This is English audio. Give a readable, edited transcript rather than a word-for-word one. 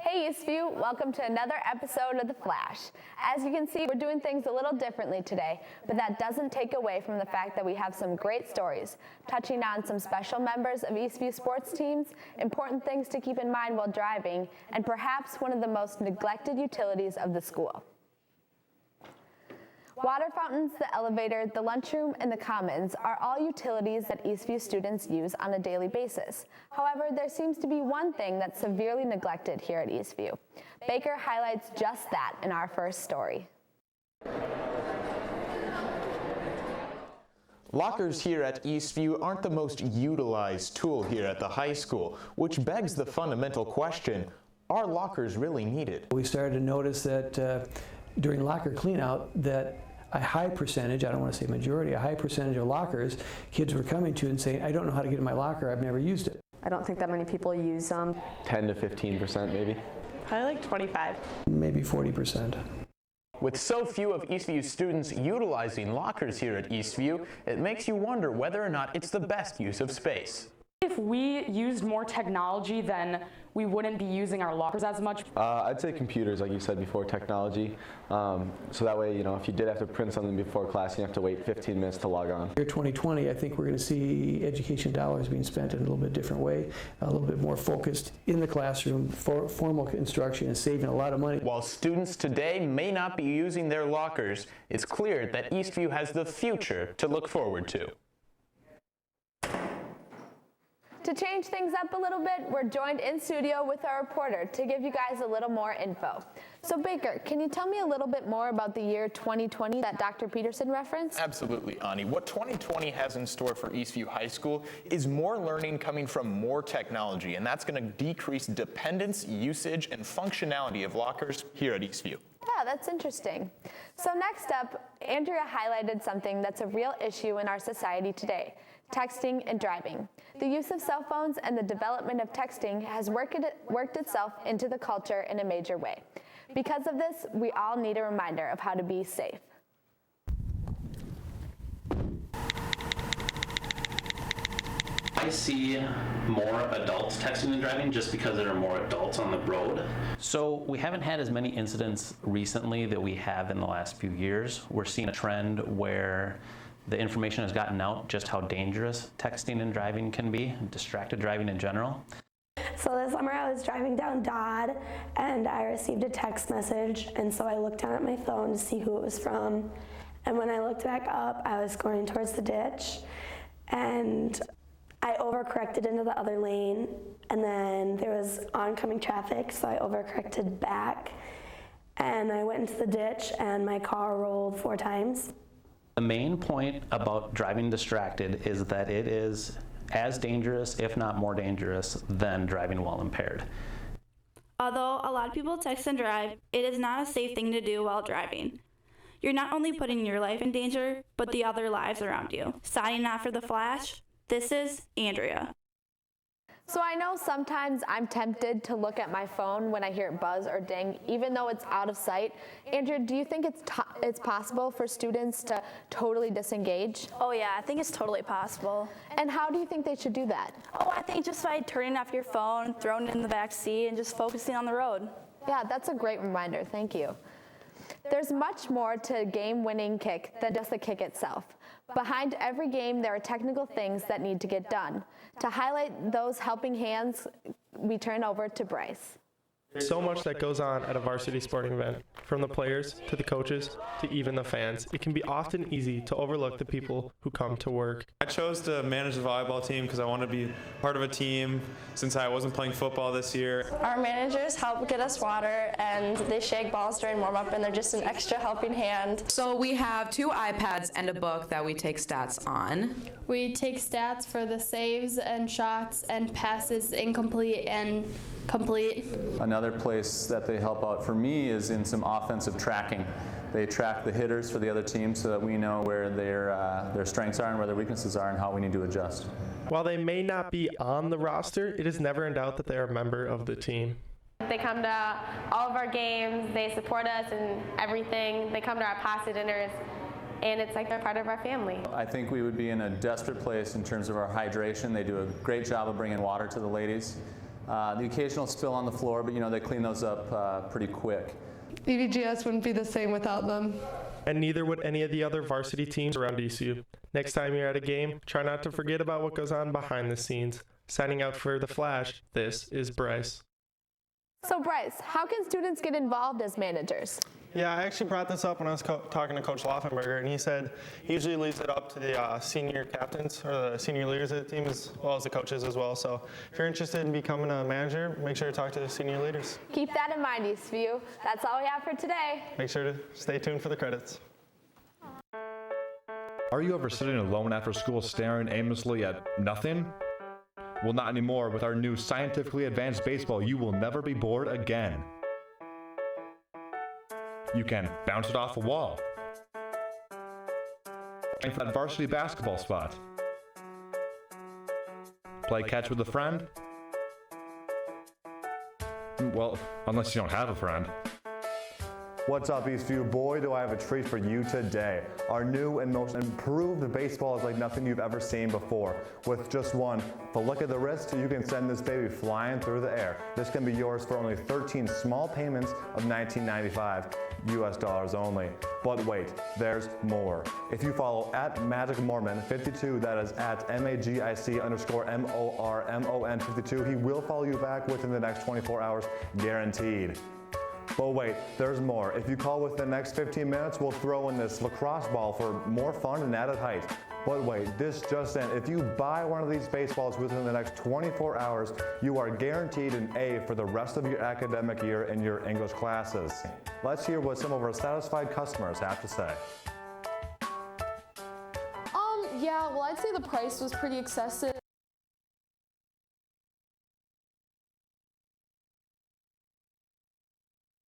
Hey Eastview, welcome to another episode of The Flash. As you can see, we're doing things a little differently today, but that doesn't take away from the fact that we have some great stories, touching on some special members of Eastview sports teams, important things to keep in mind while driving, and perhaps one of the most neglected utilities of the school. Water fountains, the elevator, the lunchroom, and the commons are all utilities that Eastview students use on a daily basis. However, there seems to be one thing that's severely neglected here at Eastview. Baker highlights just that in our first story. Lockers here at Eastview aren't the most utilized tool here at the high school, which begs the fundamental question, are lockers really needed? We started to notice that during locker cleanout that a high percentage, I don't want to say majority, a high percentage of lockers, kids were coming to and saying, I don't know how to get in my locker, I've never used it. I don't think that many people use them. 10 to 15% maybe. Probably like 25. Maybe 40%. With so few of Eastview's students utilizing lockers here at Eastview, it makes you wonder whether or not it's the best use of space. If we used more technology, then we wouldn't be using our lockers as much. I'd say computers, like you said before, technology. So that way, if you did have to print something before class, you have to wait 15 minutes to log on. Year 2020, I think we're going to see education dollars being spent in a little bit different way, a little bit more focused in the classroom for formal instruction and saving a lot of money. While students today may not be using their lockers, it's clear that Eastview has the future to look forward to. To change things up a little bit, we're joined in studio with our reporter to give you guys a little more info. So Baker, can you tell me a little bit more about the year 2020 that Dr. Peterson referenced? Absolutely, Anni. What 2020 has in store for Eastview High School is more learning coming from more technology, and that's going to decrease dependence, usage, and functionality of lockers here at Eastview. Yeah, that's interesting. So next up, Andrea highlighted something that's a real issue in our society today, texting and driving. The use of cell phones and the development of texting has worked itself into the culture in a major way. Because of this, we all need a reminder of how to be safe. I see more adults texting and driving just because there are more adults on the road. So we haven't had as many incidents recently that we have in the last few years. We're seeing a trend where the information has gotten out just how dangerous texting and driving can be, distracted driving in general. So this summer I was driving down Dodd and I received a text message, and so I looked down at my phone to see who it was from. And when I looked back up, I was going towards the ditch and I overcorrected into the other lane, and then there was oncoming traffic, so I overcorrected back and I went into the ditch and my car rolled 4 times. The main point about driving distracted is that it is as dangerous, if not more dangerous, than driving while impaired. Although a lot of people text and drive, it is not a safe thing to do while driving. You're not only putting your life in danger, but the other lives around you. Signing off for The Flash, this is Andrea. So I know sometimes I'm tempted to look at my phone when I hear it buzz or ding, even though it's out of sight. Andrea, do you think it's possible for students to totally disengage? Oh yeah, I think it's totally possible. And how do you think they should do that? Oh, I think just by turning off your phone, throwing it in the back seat, and just focusing on the road. Yeah, that's a great reminder, thank you. There's much more to a game-winning kick than just the kick itself. Behind every game, there are technical things that need to get done. To highlight those helping hands, we turn over to Bryce. So much that goes on at a varsity sporting event, from the players to the coaches to even the fans. It can be often easy to overlook the people who come to work. I chose to manage the volleyball team because I want to be part of a team since I wasn't playing football this year. Our managers help get us water and they shake balls during warm-up and they're just an extra helping hand. So we have 2 iPads and a book that we take stats on. We take stats for the saves and shots and passes incomplete and complete. Another place that they help out for me is in some offensive tracking. They track the hitters for the other team so that we know where their strengths are and where their weaknesses are and how we need to adjust. While they may not be on the roster, it is never in doubt that they are a member of the team. They come to all of our games, they support us in everything, they come to our pasta dinners, and it's like they're part of our family. I think we would be in a desperate place in terms of our hydration. They do a great job of bringing water to the ladies. The occasional spill on the floor, but they clean those up pretty quick. BVGS wouldn't be the same without them. And neither would any of the other varsity teams around Eastview. Next time you're at a game, try not to forget about what goes on behind the scenes. Signing out for The Flash, this is Bryce. So Bryce, how can students get involved as managers? Yeah, I actually brought this up when I was talking to Coach Laufenberger, and he said he usually leaves it up to the senior captains or the senior leaders of the team as well as the coaches as well. So if you're interested in becoming a manager, make sure to talk to the senior leaders. Keep that in mind, Eastview. That's all we have for today. Make sure to stay tuned for the credits. Are you ever sitting alone after school staring aimlessly at nothing? Well, not anymore. With our new scientifically advanced baseball, you will never be bored again. You can bounce it off a wall, aim for that varsity basketball spot, play catch with a friend. Well, unless you don't have a friend. What's up, Eastview? Boy, do I have a treat for you today. Our new and most improved baseball is like nothing you've ever seen before. With just one flick of the wrist, you can send this baby flying through the air. This can be yours for only 13 small payments of $19.95, US dollars only. But wait, there's more. If you follow @MagicMormon52, that is @MAGIC_MORMON52, he will follow you back within the next 24 hours, guaranteed. But wait, there's more. If you call within the next 15 minutes, we'll throw in this lacrosse ball for more fun and added height. But wait, this just in. If you buy one of these baseballs within the next 24 hours, you are guaranteed an A for the rest of your academic year in your English classes. Let's hear what some of our satisfied customers have to say. Yeah, well, I'd say the price was pretty excessive.